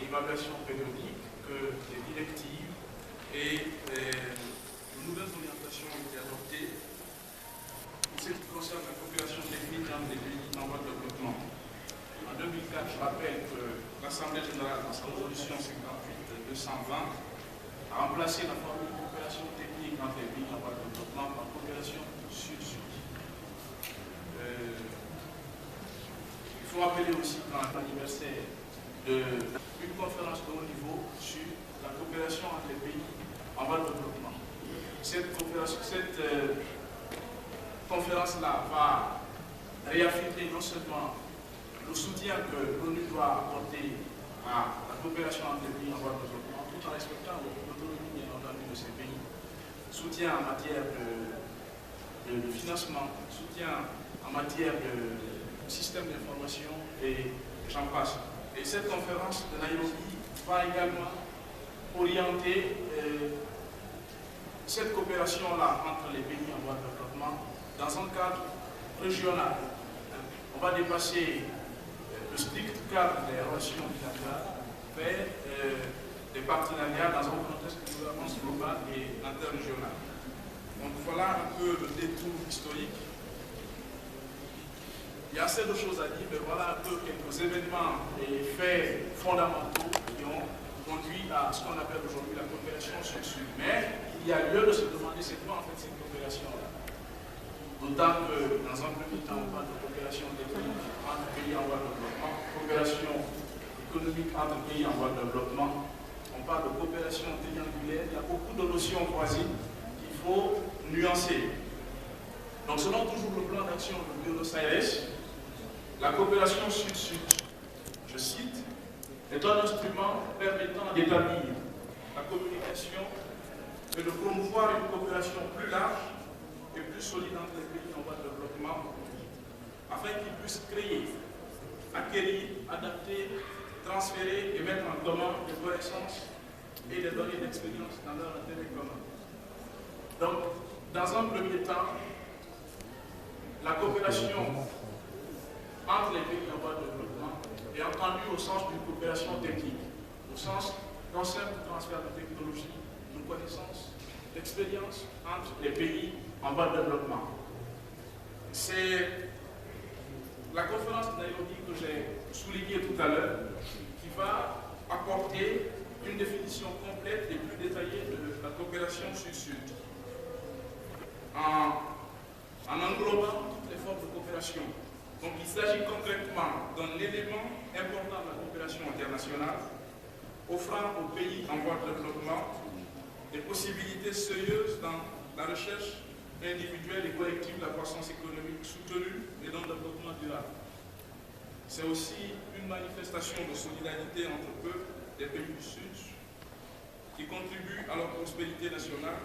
et évaluation périodique que les directives et les nouvelles orientations ont été adoptées pour ce qui concerne la coopération technique dans les pays en voie de développement. En 2004, je rappelle que l'Assemblée générale, dans sa résolution 58-220, a remplacé la formule coopération technique entre les pays en voie de développement par coopération sud-sud. Il faut rappeler aussi dans l'anniversaire d'une conférence de haut niveau sur la coopération entre les pays en voie de développement. Cette conférence-là va réaffirmer non seulement le soutien que l'ONU doit apporter à la coopération entre les pays en voie de développement, tout en respectant l'autonomie bien entendu de ces pays, soutien en matière de financement, soutien en matière de système d'information et j'en passe. Et cette conférence de Nairobi va également orienter cette coopération-là entre les pays en voie de développement dans un cadre régional. On va dépasser le strict cadre des relations bilatérales vers des partenariats dans un contexte de gouvernance globale et interrégionale. Donc voilà un peu le détour historique. Il y a assez de choses à dire, mais voilà un peu quelques événements et faits fondamentaux qui ont conduit à ce qu'on appelle aujourd'hui la coopération sud-sud. Mais il y a lieu de se demander c'est quoi en fait cette coopération-là. D'autant que dans un premier temps, on parle de coopération technique entre pays en voie de développement, coopération économique entre pays en voie de développement, on parle de coopération triangulaire, il y a beaucoup de notions croisées qu'il faut nuancer. Donc selon toujours le plan d'action de Buenos Aires, la coopération sud-sud, je cite, est un instrument permettant d'établir la communication et de promouvoir une coopération plus large et plus solide entre les pays en voie de développement afin qu'ils puissent créer, acquérir, adapter, transférer et mettre en commun des connaissances et des données d'expérience dans leur intérêt commun. Donc, dans un premier temps, la coopération entre les pays en voie de développement est entendue au sens d'une coopération technique, au sens d'un simple transfert de technologie, de connaissances, d'expérience entre les pays en voie de développement. C'est la conférence de Nairobi que j'ai soulignée tout à l'heure qui va apporter une définition complète et plus détaillée de la coopération sud-sud en englobant toutes les formes de coopération. Donc il s'agit concrètement d'un élément important de la coopération internationale offrant aux pays en voie de développement des possibilités sérieuses dans la recherche individuelle et collective de la croissance économique soutenue et dans le développement durable. C'est aussi une manifestation de solidarité entre peuples des pays du Sud qui contribue à leur prospérité nationale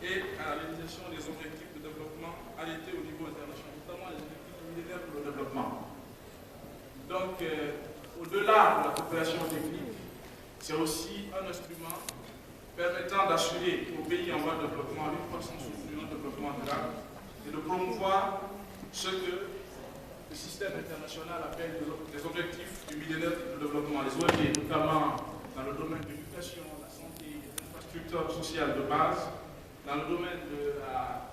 et à la réalisation des objectifs de développement arrêtés au niveau international, notamment les objectifs millénaires pour le développement. Donc, au-delà de la coopération technique, c'est aussi un instrument permettant d'assurer aux pays en voie de développement une croissance soutenue, un développement durable et de promouvoir ce que le système international appelle des objectifs du millénaire de développement, les ODD, notamment dans le domaine de l'éducation, la santé, des infrastructures sociales de base, dans le domaine de la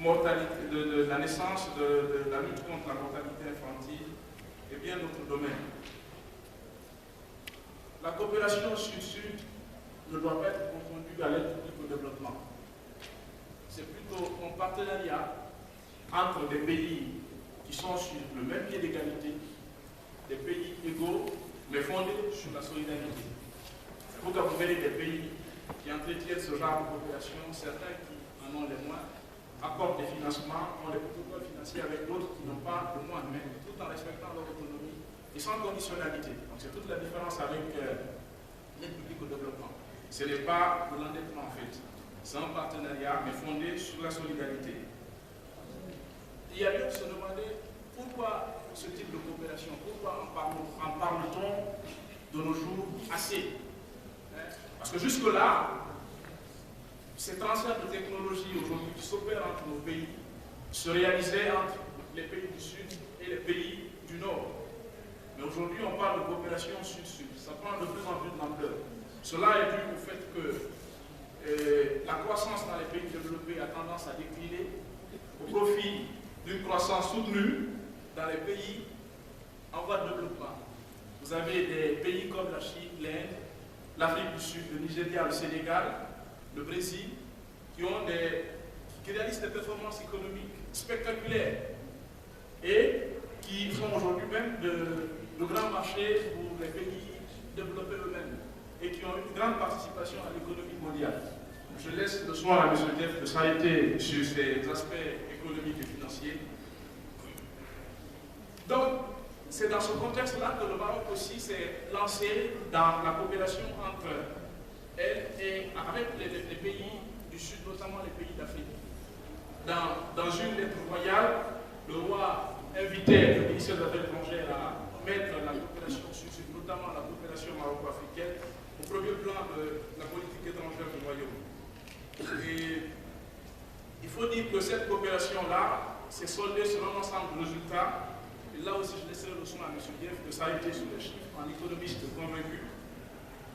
mortalité, de la naissance, de la lutte contre la mortalité infantile et bien d'autres domaines. La coopération sud-sud ne doit pas être confondue à l'aide publique au développement. C'est plutôt un partenariat entre des pays qui sont sur le même pied d'égalité, des pays égaux, mais fondés sur la solidarité. C'est pourquoi vous verrez des pays qui entretiennent ce genre de coopération, certains qui en ont les moins, accordent des financements, ont des protocoles financiers avec d'autres qui n'ont pas de moins, mais tout en respectant leur autonomie et sans conditionnalité. Donc c'est toute la différence avec l'aide publique au développement. Ce n'est pas de l'endettement en fait, c'est un partenariat mais fondé sur la solidarité. Il y a lieu de se demander pourquoi ce type de coopération, pourquoi en parle-t-on de nos jours assez? Parce que jusque-là, ces transferts de technologie aujourd'hui qui s'opèrent entre nos pays se réalisaient entre les pays du Sud et les pays du Nord. Mais aujourd'hui, on parle de coopération Sud-Sud. ça prend de plus en plus d'ampleur. Cela est dû au fait que la croissance dans les pays développés a tendance à décliner au profit d'une croissance soutenue dans les pays en voie de développement. Vous avez des pays comme la Chine, l'Inde, l'Afrique du Sud, le Nigeria, le Sénégal, le Brésil, qui réalisent des performances économiques spectaculaires et qui sont aujourd'hui même de grands marchés pour les pays développés eux-mêmes et qui ont une grande participation à l'économie mondiale. Je laisse le soin à M. Jeff de s'arrêter sur ces aspects économiques et financiers. Donc, c'est dans ce contexte-là que le Maroc aussi s'est lancé dans la coopération entre elle et avec les pays du Sud, notamment les pays d'Afrique. Dans une lettre royale, le roi invitait le ministère des Affaires étrangères à mettre la coopération sud-sud, notamment la coopération maroco-africaine, au premier plan de la politique étrangère du royaume. Et il faut dire que cette coopération-là s'est soldée sur un ensemble de résultats. Et là aussi, je laisserai le soin à M. Dieff de s'arrêter sur les chiffres en économiste convaincu.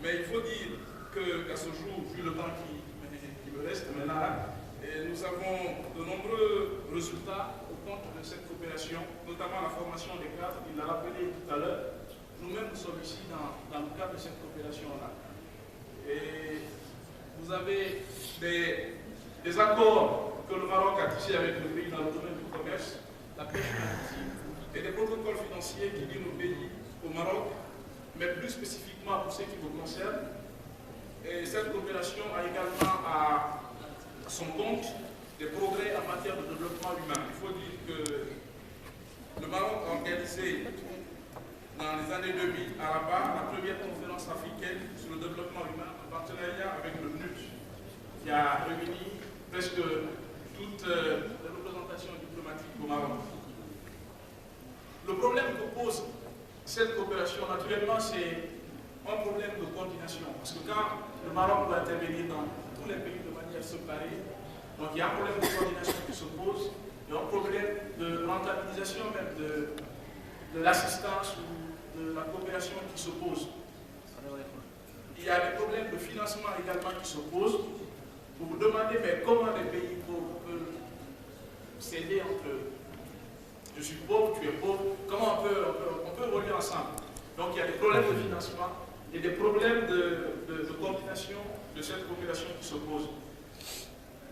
Mais il faut dire qu'à ce jour, vu le temps qui me reste maintenant, nous avons de nombreux résultats au compte de cette coopération, notamment la formation des cadres. Il l'a rappelé tout à l'heure. Nous-mêmes, nous sommes ici dans le cadre de cette coopération-là. Et vous avez des accords que le Maroc a tissés avec le pays dans le domaine du commerce, la pêche maritime, et des protocoles financiers qui lient nos pays au Maroc, mais plus spécifiquement pour ce qui vous concerne. Et cette coopération a également à son compte des progrès en matière de développement humain. Il faut dire que le Maroc a organisé dans les années 2000 à Rabat la première conférence africaine sur le développement humain en partenariat avec le PNUD, qui a réuni presque toutes les représentations diplomatiques au Maroc. Le problème que pose cette coopération, naturellement, c'est un problème de coordination. Parce que quand le Maroc doit intervenir dans tous les pays de manière séparée, donc il y a un problème de coordination qui se pose, il y a un problème de rentabilisation même de l'assistance ou de la coopération qui se pose. Il y a des problèmes de financement également qui se posent. Vous vous demandez, mais comment les pays peuvent s'aider entre eux? Je suis pauvre, tu es pauvre, comment on peut évoluer ensemble? Donc il y a des problèmes de financement et des problèmes de coordination de cette coopération qui se posent.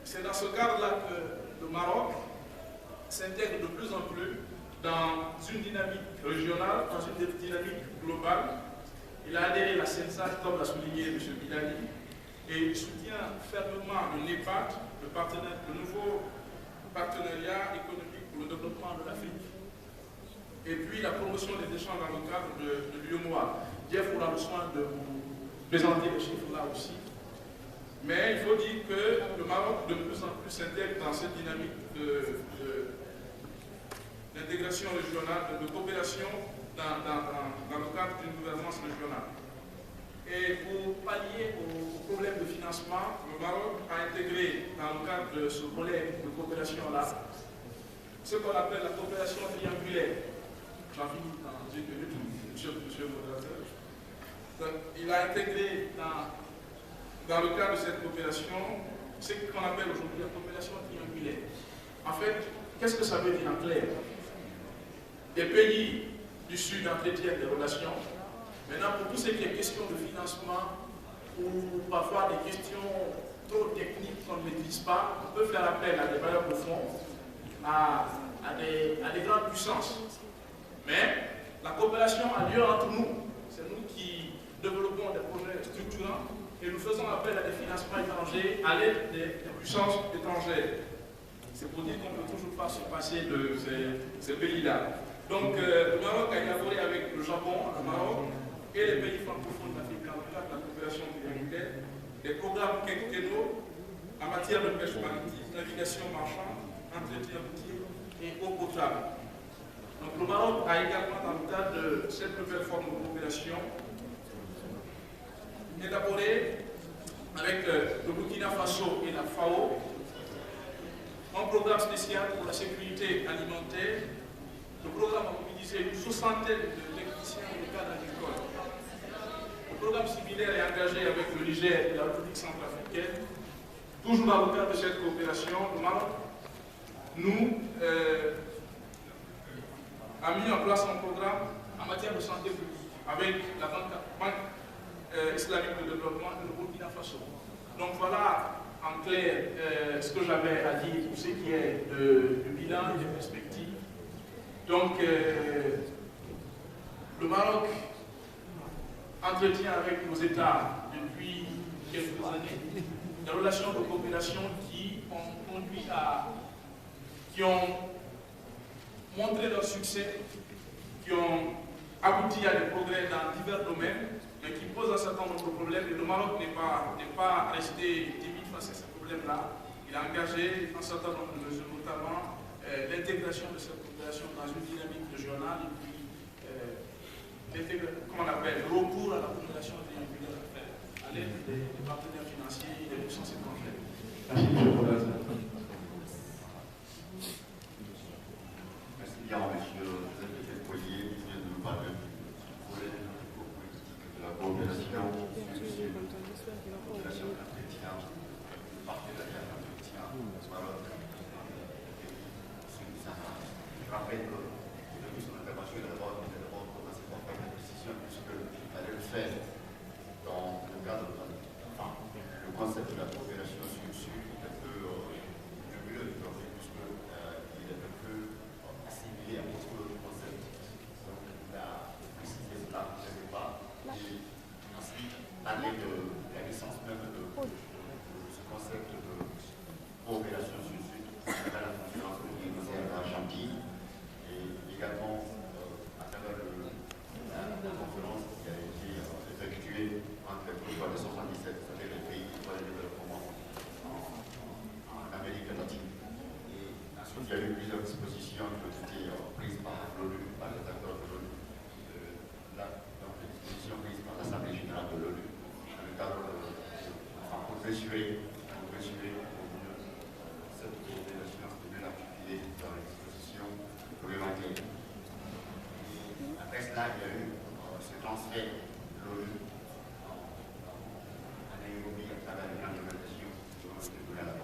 C'est dans ce cadre-là que le Maroc s'intègre de plus en plus dans une dynamique régionale, dans une dynamique globale. Il a adhéré à la CENSAC, comme l'a souligné M. Bilali, et il soutient fermement le NEPAD, le nouveau partenariat économique pour le développement de l'Afrique. Et puis la promotion des échanges dans le cadre de l'UEMOA. Jeff aura le soin de vous présenter les chiffres là aussi. Mais il faut dire que le Maroc de plus en plus s'intègre dans cette dynamique d'intégration régionale, de coopération dans le cadre d'une gouvernance régionale. Et pour pallier aux problèmes de financement, le Maroc a intégré dans le cadre de ce volet de coopération-là ce qu'on appelle la coopération triangulaire. J'en finis dans une minute, monsieur le modérateur. Donc, il a intégré dans le cadre de cette coopération ce qu'on appelle aujourd'hui la coopération triangulaire. En fait, qu'est-ce que ça veut dire en clair? Les pays du Sud entretiennent des relations. Maintenant, pour tout ce qui est question de financement ou parfois des questions trop techniques qu'on ne maîtrise pas, on peut faire appel à des bailleurs de fonds, à des grandes puissances. Mais la coopération a lieu entre nous. C'est nous qui développons des projets structurants et nous faisons appel à des financements étrangers à l'aide des puissances étrangères. C'est pour dire qu'on ne peut toujours pas se passer de ces pays-là. Donc, le Maroc a élaboré avec le Japon, le Maroc et les pays francophones d'Afrique dans le cadre de la coopération triangulaire des programmes quinquennaux en matière de pêche maritime, navigation marchande, entretien routier et eau potable. Donc, le Maroc a également, dans le cadre de cette nouvelle forme de coopération, élaboré avec le Burkina Faso et la FAO un programme spécial pour la sécurité alimentaire. Le programme a mobilisé une soixantaine d'électriciens et de cadres agricoles programme similaire est engagé avec le Niger et la République centrafricaine. Toujours dans le cadre de cette coopération, le Maroc a mis en place un programme en matière de santé publique avec la Banque islamique de développement et le Burkina Faso. Donc voilà en clair ce que j'avais à dire pour ce qui est du bilan et des perspectives. Donc le Maroc entretient avec nos États depuis quelques années des relations de coopération qui ont montré leur succès, qui ont abouti à des progrès dans divers domaines, mais qui posent un certain nombre de problèmes. Et le Maroc n'est pas resté timide face à ces problèmes-là. Il a engagé un certain nombre de mesures, notamment l'intégration de cette population dans une dynamique régionale et puis comment on appelle, le recours à la population triangulaire à l'aide des partenaires financiers et des puissances étrangères. Merci, M. Podazza. Merci bien, M. Joseph Poilier, qui vient de nous parler du volet politique de la coopération sur la population chrétienne, le partenariat chrétien, le Maroc et le Sahara. Je rappelle que depuis son intervention, il a d'abord commencé par faire une décision, puisqu'il fallait le faire dans le cadre de le concept de la coopération sur-sud est un peu nébuleux, puisqu'il est un peu assimilé à d'autres concepts. Donc, il a précisé cela dès le départ. Et ensuite, parler de la licence même de ce concept de coopération sur-sud à la conférence organisée à Argentine et également à travers la conférence qui a été effectuée entre le Côte de 77, c'est-à-dire les pays qui voient le développement en Amérique latine. Et ensuite, il y a eu plusieurs dispositions qui ont été prises par l'ONU, par les acteurs de l'ONU. Donc, les dispositions prises par l'Assemblée générale de l'ONU, dans le cadre pour mesurer cette coopération de bien articulée dans les dispositions problématiques. Après cela, il y a eu ce transfert de l'ONU à Nairobi à travers les grandes organisations qui ont été données à la